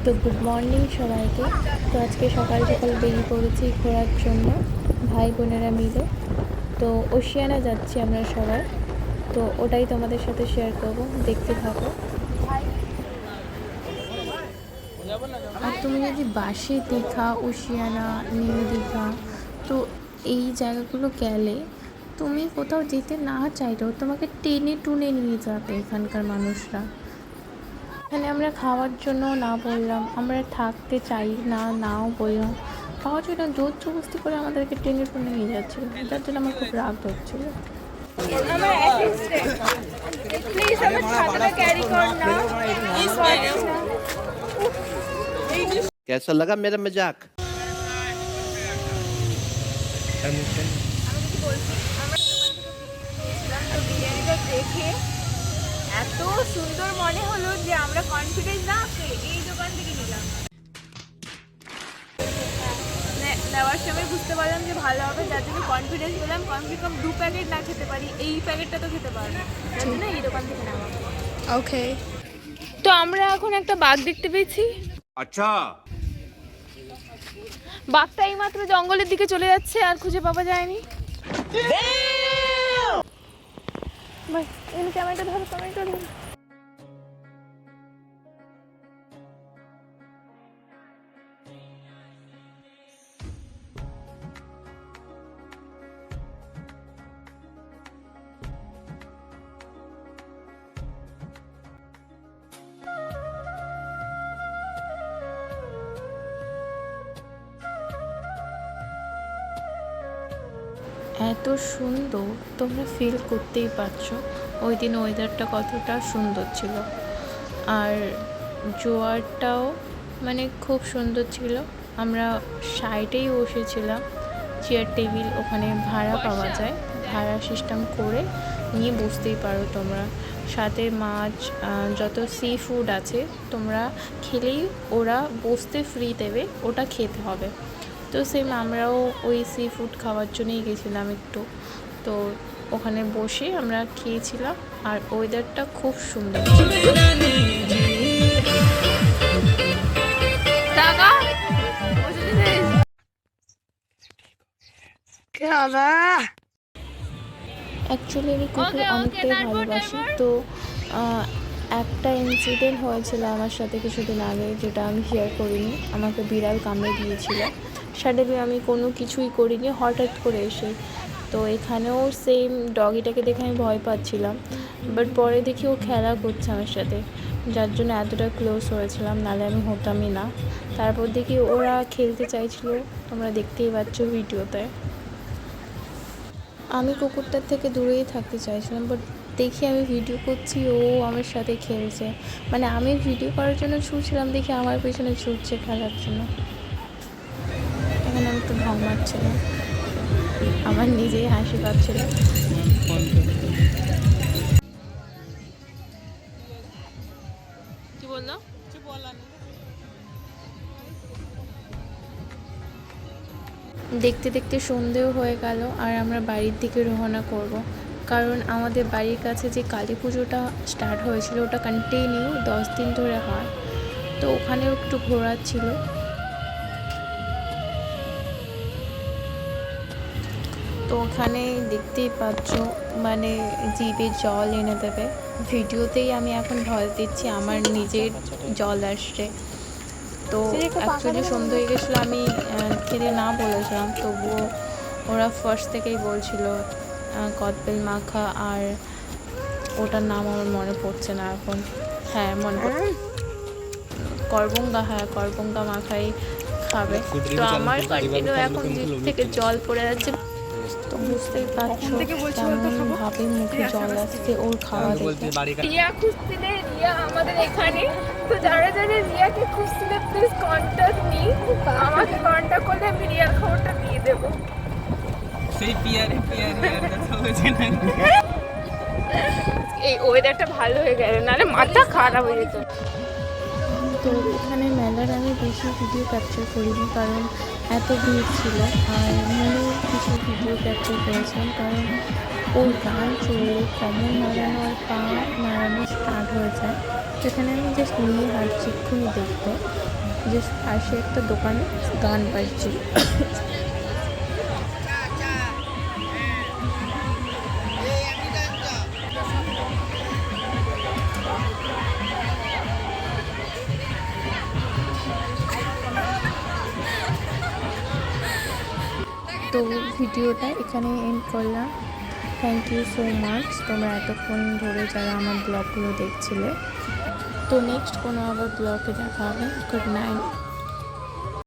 তো good morning সবাইকে। তো আজকে সকাল সকাল বেরিয়ে পড়েছি ঘোরার জন্য ভাই বোনেরা মিলে। তো ওশিয়ানা যাচ্ছি আমরা সবাই, তো ওটাই তোমাদের সাথে শেয়ার করব, দেখতে থাকো। আর তুমি যদি বাসে দীঘা, ওশিয়ানা, নিউ দীঘা, তো এই জায়গাগুলো গেলে তুমি কোথাও যেতে না চাইলেও তোমাকে টেনে টুনে নিয়ে যাবে এখানকার মানুষরা। এখানে আমরা খাওয়ার জন্য না বললাম, আমরা থাকতে চাই না নাও বললাম, খাওয়ার জন্য জোর জবরদস্তি করে আমাদেরকে টেনে টুনে নিয়ে যাচ্ছিল, যার জন্য আমার খুব রাগ হচ্ছিল। कैसा लगा मेरा मजाक? দেখে এত সুন্দর মনে হলো যে আমরা কনফিডেন্স না এই দোকান থেকে নিলাম। নেওয়ার সময় বুঝতে পারলাম যে ভালো হবে, যার জন্য কনফিডেন্স পেলাম। কমসে কম 2 প্যাকেট না খেতে পারি, এই প্যাকেটটা তো খেতে পারবো, যার জন্য এই দোকান থেকে নেওয়া। ওকে, তো আমরা এখন একটা বাঘ দেখতে পেয়েছি। अच्छा, বাঘটা এইমাত্র জঙ্গলের দিকে চলে যাচ্ছে, আর খুঁজে পাওয়া যায়নি। ক্যামেরাটা ধরো, ক্যামেরাটা ধরো। এত সুন্দর, তোমরা ফিল করতেই পারছো ওই দিন ওয়েদারটা কতটা সুন্দর ছিল। আর জোয়ারটাও মানে খুব সুন্দর ছিল। আমরা সাইডেই বসেছিলাম, চেয়ার টেবিল ওখানে ভাড়া পাওয়া যায়, ভাড়া সিস্টেম করে নিয়ে বসতেই পারো তোমরা। সাথে মাছ, যত সি ফুড আছে তোমরা খেলেই ওরা বসতে ফ্রি দেবে, ওটা খেতে হবে। তো সেম আমরাও ওই সি ফুড খাওয়ার জন্যই গেছিলাম একটু, তো ওখানে বসে আমরা খেয়েছিলাম। আর ওয়েদারটা খুব সুন্দর ছিল। অ্যাকচুয়ালি আমি কুকুর অনেকটাই ভালোবাসি। তো একটা ইনসিডেন্ট হয়েছিল আমার সাথে কিছুদিন আগে, যেটা আমি শেয়ার করিনি। আমাকে বিড়াল কামড়ে দিয়েছিল, সাডেনলি আমি কোনো কিছুই করিনি, হঠাৎ করে এসে। তো এখানেও সেম ডগিটাকে দেখে আমি ভয় পাচ্ছিলাম, বাট পরে দেখি ও খেলা করছে আমার সাথে, যার জন্য এতটা ক্লোজ হয়েছিলাম, নাহলে আমি হতামই না। তারপর দেখি ওরা খেলতে চাইছিল, তোমরা দেখতেই পাচ্ছ ভিডিওতে। আমি কুকুরটার থেকে দূরেই থাকতে চাইছিলাম, বাট দেখি আমি ভিডিও করছি, ও আমার সাথে খেলছে। মানে আমি ভিডিও করার জন্য ছুটছিলাম, দেখি আমার পেছনে ছুটছে খেলার জন্য। এখানে আমি একটু ঢং মারছিলাম, আমার নিজেই হাসি পাচ্ছিল। কি বললো? দেখতে দেখতে সন্ধেও হয়ে গেল, আর আমরা বাড়ির দিকে রওনা করব। কারণ আমাদের বাড়ির কাছে যে কালী পুজোটা স্টার্ট হয়েছিল, ওটা কন্টিনিউ 10 দিন ধরে হয়, তো ওখানেও একটু ঘোরার ছিল। তো ওখানে দেখতেই পাচ্ছ মানে জিভে জল এনে দেবে। ভিডিওতেই আমি এখন ভয় দিচ্ছি, আমার নিজের জল আসছে। তো অ্যাকচুয়ালি সন্ধ্যে হয়ে গেছিলো, আমি খেতে না বলেছিলাম, তবুও ওরা ফার্স্ট থেকেই বলছিল কদবেল মাখা, আর ওটার নাম আমার মনে পড়ছে না এখন। হ্যাঁ মনে পড়ছে, করবঙ্গা। হ্যাঁ, করবঙ্গা মাখাই খাবে। তো আমার কন্টিনিউ এখন জিভ থেকে জল পড়ে যাচ্ছে। তো বুঝতেই পারছো কেমন ভাবে মুখে জল আসছে ওর খাওয়া দেখে। রিয়া খুঁজছিলে, রিয়া আমাদের এখানে। তো যারা যারা রিয়াকে খুঁজছিলে প্লিজ কন্ট্যাক্ট মি, আমাকে কন্ট্যাক্ট করলে আমি রিয়ার খবরটা দিয়ে দেবো। সেই পিয়ারে কথা হয়েছে না। এই ওয়েদারটা ভালো হয়ে গেল, নাহলে মাথা খারাপ হয়ে যেত। তো এখানে মেলার আমি বেশি ভিডিও ক্যাপচার করিনি, কারণ এত ভিড় ছিল। আর মনে কিছু ভিডিও ক্যাপচার করেছিলাম, কারণ ওর গান চলে কমর নাড়ানো আর পা নাড়ানো স্টার্ট স্টার্ট হয়ে যায়। সেখানে আমি জাস্ট নিয়ে হাঁটছি এক্ষুনি দেখতে, জাস্ট পাশে একটা দোকানে গান বাজছে। তো ভিডিওটা এখানে এন্ড করলাম। থ্যাংক ইউ সো মাচ তোমরা এতক্ষণ ধরে যারা আমার ব্লগগুলো দেখছিলে। তো নেক্সট কোনো আবার ব্লগে দেখা হবে। Good night.